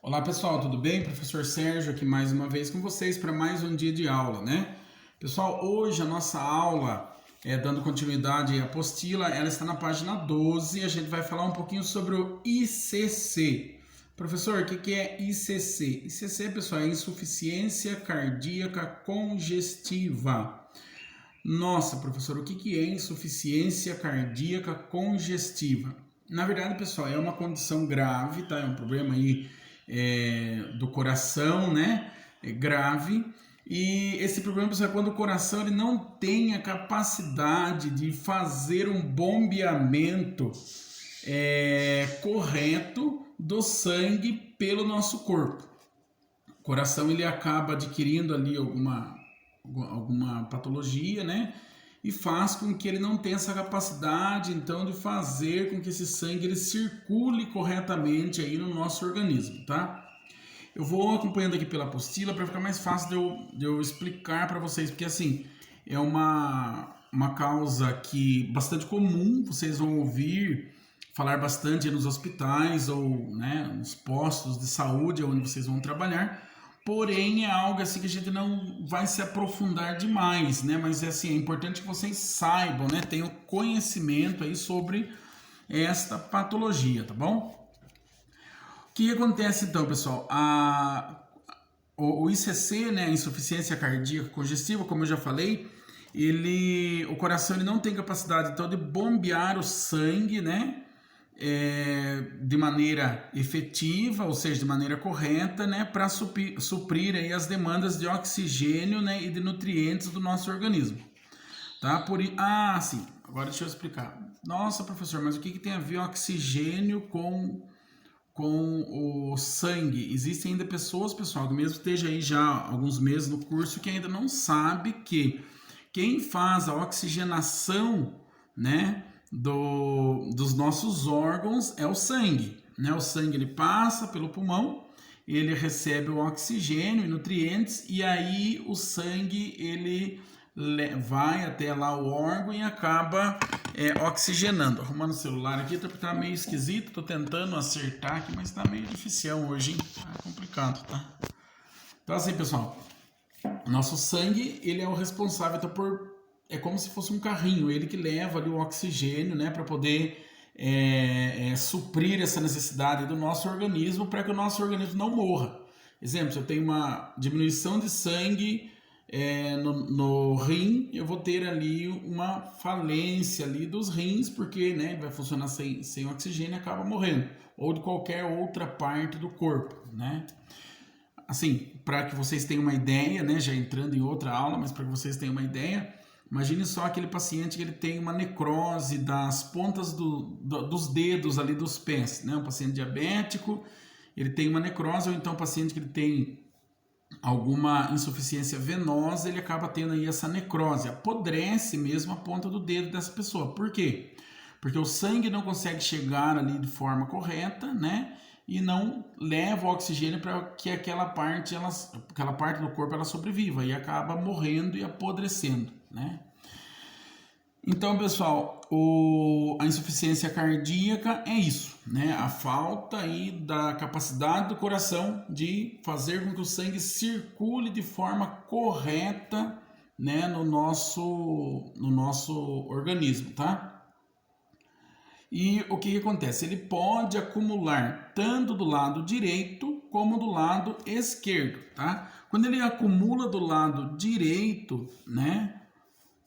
Olá pessoal, tudo bem? Professor Sérgio aqui mais uma vez com vocês para mais um dia de aula, né? Pessoal, hoje a nossa aula, dando continuidade à apostila, ela está na página 12 e a gente vai falar um pouquinho sobre o ICC. Professor, o que é ICC? ICC, pessoal, é insuficiência cardíaca congestiva. Nossa, professor, o que é insuficiência cardíaca congestiva? Na verdade, pessoal, é uma condição grave, tá? É um problema aí do coração, né? É grave. E esse problema, pessoal, é quando o coração ele não tem a capacidade de fazer um bombeamento correto do sangue pelo nosso corpo. O coração ele acaba adquirindo ali alguma patologia, né? E faz com que ele não tenha essa capacidade, então, de fazer com que esse sangue ele circule corretamente aí no nosso organismo, tá? Eu vou acompanhando aqui pela apostila para ficar mais fácil de eu explicar para vocês, porque assim, é uma causa que bastante comum, vocês vão ouvir falar bastante nos hospitais ou, né, nos postos de saúde onde vocês vão trabalhar. Porém, é algo assim que a gente não vai se aprofundar demais, né? Mas assim, é importante que vocês saibam, né? Tenham conhecimento aí sobre esta patologia, tá bom? O que acontece então, pessoal? O ICC, né? A insuficiência cardíaca congestiva, como eu já falei, o coração ele não tem capacidade então de bombear o sangue, né? De maneira efetiva, ou seja, de maneira correta, né, para suprir aí as demandas de oxigênio, né, e de nutrientes do nosso organismo, tá? Sim, agora deixa eu explicar. Nossa, professor, mas o que tem a ver oxigênio com o sangue? Existem ainda pessoas, pessoal, que mesmo esteja aí já alguns meses no curso, que ainda não sabe que quem faz a oxigenação, né, dos nossos órgãos é o sangue, né? O sangue ele passa pelo pulmão, ele recebe o oxigênio e nutrientes e aí o sangue ele vai até lá o órgão e acaba oxigenando. Arrumando o celular aqui, tá meio esquisito, tô tentando acertar aqui, mas tá meio difícil hoje, hein? Tá complicado, tá? Então assim, pessoal, nosso sangue ele é o responsável então, é como se fosse um carrinho, ele que leva ali o oxigênio, né, para poder suprir essa necessidade do nosso organismo, para que o nosso organismo não morra. Exemplo, se eu tenho uma diminuição de sangue no rim, eu vou ter ali uma falência ali dos rins, porque, né, vai funcionar sem oxigênio e acaba morrendo, ou de qualquer outra parte do corpo, né? Assim, para que vocês tenham uma ideia, né, já entrando em outra aula, mas para que vocês tenham uma ideia, imagine só aquele paciente que ele tem uma necrose das pontas dos dedos ali dos pés, né? Um paciente diabético, ele tem uma necrose, ou então um paciente que ele tem alguma insuficiência venosa, ele acaba tendo aí essa necrose, apodrece mesmo a ponta do dedo dessa pessoa. Por quê? Porque o sangue não consegue chegar ali de forma correta, né? E não leva o oxigênio para que aquela parte do corpo ela sobreviva e acaba morrendo e apodrecendo, né? Então, pessoal, a insuficiência cardíaca é isso, né? A falta aí da capacidade do coração de fazer com que o sangue circule de forma correta, né, no nosso organismo, tá? E o que acontece? Ele pode acumular tanto do lado direito como do lado esquerdo, tá? Quando ele acumula do lado direito, né,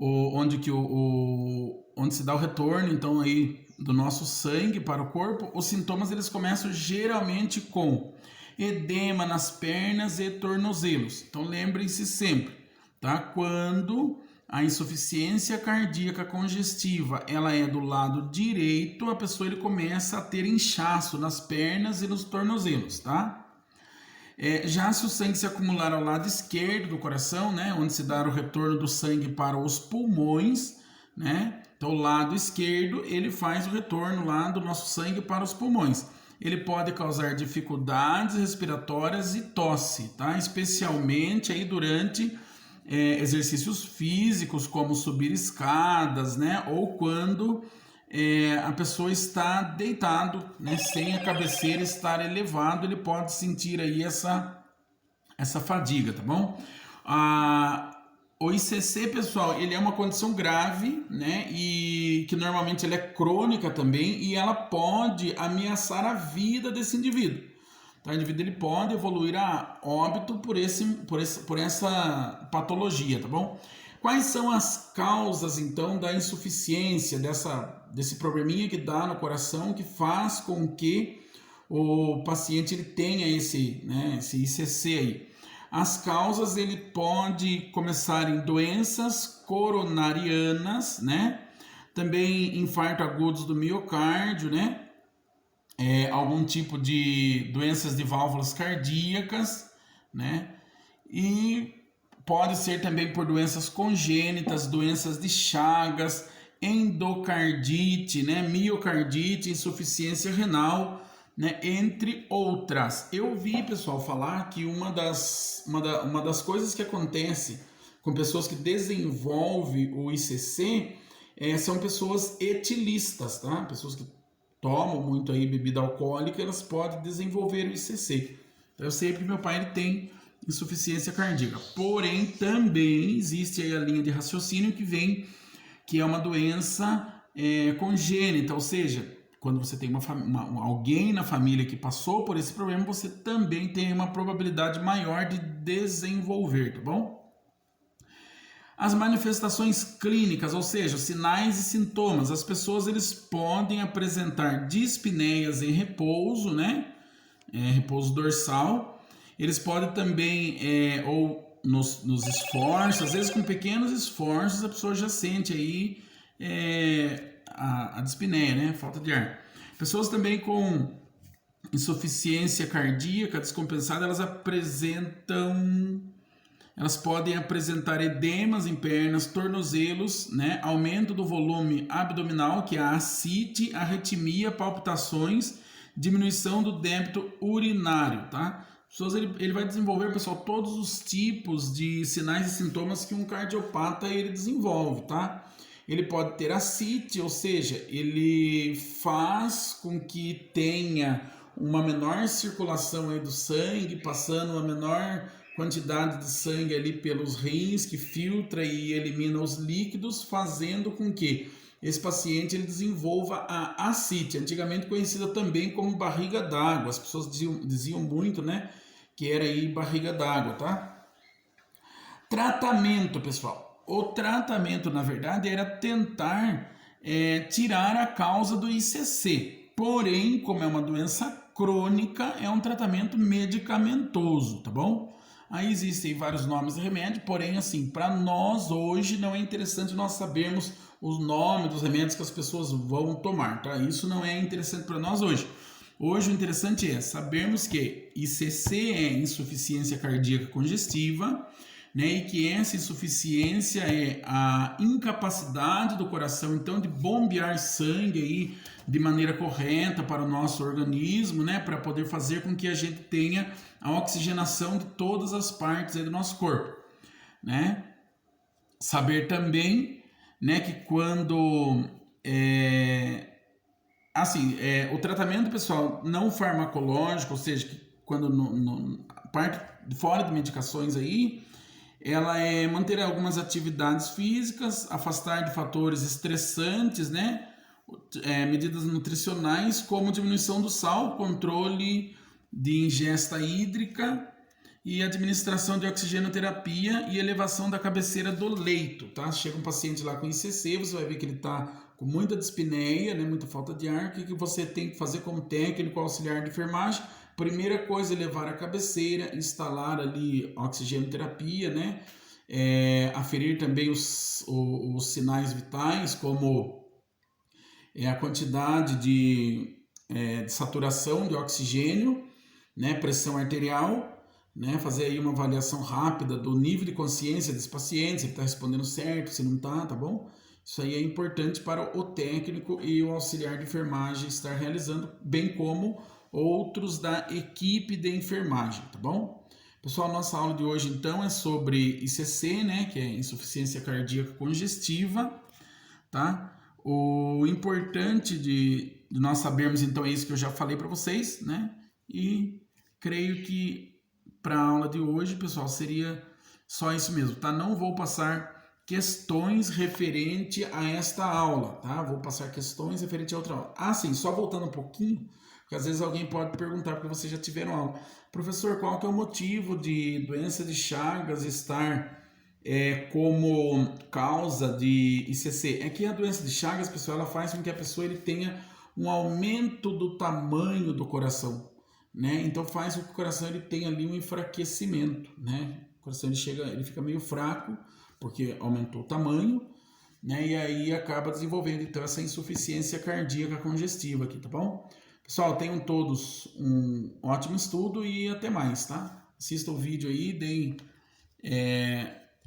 onde se dá o retorno, então, aí do nosso sangue para o corpo, os sintomas eles começam geralmente com edema nas pernas e tornozelos. Então, lembrem-se sempre, tá? Quando a insuficiência cardíaca congestiva ela é do lado direito, a pessoa ele começa a ter inchaço nas pernas e nos tornozelos, tá? Já se o sangue se acumular ao lado esquerdo do coração, né, onde se dá o retorno do sangue para os pulmões, né? Então, o lado esquerdo ele faz o retorno lá do nosso sangue para os pulmões. Ele pode causar dificuldades respiratórias e tosse, tá? Especialmente aí durante exercícios físicos, como subir escadas, né? Ou quando a pessoa está deitado, né, sem a cabeceira estar elevado, ele pode sentir aí essa fadiga, tá bom? O ICC, pessoal, ele é uma condição grave, né, e que normalmente ela é crônica também, e ela pode ameaçar a vida desse indivíduo. Tá? O indivíduo ele pode evoluir a óbito por essa patologia, tá bom? Quais são as causas, então, da insuficiência, desse probleminha que dá no coração, que faz com que o paciente ele tenha esse ICC aí? As causas, ele pode começar em doenças coronarianas, né? Também infarto agudos do miocárdio, né? Algum tipo de doenças de válvulas cardíacas, né? E pode ser também por doenças congênitas, doenças de Chagas, endocardite, né? Miocardite, insuficiência renal, né, entre outras. Eu vi, pessoal, falar que uma das coisas que acontece com pessoas que desenvolvem o ICC são pessoas etilistas, tá? Pessoas que tomam muito aí bebida alcoólica, elas podem desenvolver o ICC. Então, eu sei que meu pai ele tem insuficiência cardíaca. Porém, também existe aí a linha de raciocínio que é uma doença congênita, ou seja, quando você tem alguém na família que passou por esse problema, você também tem uma probabilidade maior de desenvolver, tá bom? As manifestações clínicas, ou seja, sinais e sintomas. As pessoas eles podem apresentar dispneias em repouso, né? Repouso dorsal. Eles podem também, ou nos esforços, às vezes com pequenos esforços a pessoa já sente aí a dispneia, né? Falta de ar. Pessoas também com insuficiência cardíaca descompensada, elas podem apresentar edemas em pernas, tornozelos, né? Aumento do volume abdominal, que é a ascite, arritmia, palpitações, diminuição do débito urinário, tá? Ele vai desenvolver, pessoal, todos os tipos de sinais e sintomas que um cardiopata ele desenvolve, tá? Ele pode ter ascite, ou seja, ele faz com que tenha uma menor circulação aí do sangue, passando uma menor quantidade de sangue ali pelos rins, que filtra e elimina os líquidos, fazendo com que esse paciente ele desenvolva a ascite, antigamente conhecida também como barriga d'água. As pessoas diziam muito, né, que era aí barriga d'água, tá? Tratamento, pessoal. O tratamento, na verdade, era tentar tirar a causa do ICC. Porém, como é uma doença crônica, é um tratamento medicamentoso, tá bom? Aí existem vários nomes de remédio, porém, assim, para nós hoje não é interessante nós sabermos os nomes dos remédios que as pessoas vão tomar, tá? Isso não é interessante para nós hoje. Hoje o interessante é sabermos que ICC é insuficiência cardíaca congestiva, né, e que essa insuficiência é a incapacidade do coração, então, de bombear sangue aí de maneira correta para o nosso organismo, né, para poder fazer com que a gente tenha a oxigenação de todas as partes aí do nosso corpo, né? Saber também, né, que quando o tratamento, pessoal, não farmacológico, ou seja, que quando parte fora de medicações aí, ela é manter algumas atividades físicas, afastar de fatores estressantes, né? Medidas nutricionais como diminuição do sal, controle de ingesta hídrica e administração de oxigenoterapia e elevação da cabeceira do leito, tá? Chega um paciente lá com ICC, você vai ver que ele está com muita dispneia, né? Muita falta de ar. O que você tem que fazer como técnico auxiliar de enfermagem? Primeira coisa é levar a cabeceira, instalar ali oxigenoterapia, né? Aferir também os sinais vitais, como a quantidade de saturação de oxigênio, né? Pressão arterial, né? Fazer aí uma avaliação rápida do nível de consciência desse paciente, se ele está respondendo certo, se não está, tá bom? Isso aí é importante para o técnico e o auxiliar de enfermagem estar realizando, bem como outros da equipe de enfermagem, tá bom? Pessoal, nossa aula de hoje então é sobre ICC, né, que é insuficiência cardíaca congestiva, tá? O importante de nós sabermos, então, é isso que eu já falei para vocês, né? E creio que para a aula de hoje, pessoal, seria só isso mesmo, tá? Não vou passar questões referente a esta aula, tá? Vou passar questões referente a outra aula. Ah, sim, só voltando um pouquinho, porque às vezes alguém pode perguntar, porque vocês já tiveram aula. Professor, qual que é o motivo de doença de Chagas estar como causa de ICC? É que a doença de Chagas, pessoal, ela faz com que a pessoa ele tenha um aumento do tamanho do coração, né? Então faz com que o coração ele tenha ali um enfraquecimento, né? O coração ele fica meio fraco porque aumentou o tamanho, né? E aí acaba desenvolvendo então essa insuficiência cardíaca congestiva aqui, tá bom? Pessoal, tenham todos um ótimo estudo e até mais, tá? Assista o vídeo aí, deem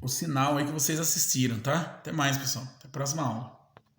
o sinal aí que vocês assistiram, tá? Até mais, pessoal. Até a próxima aula.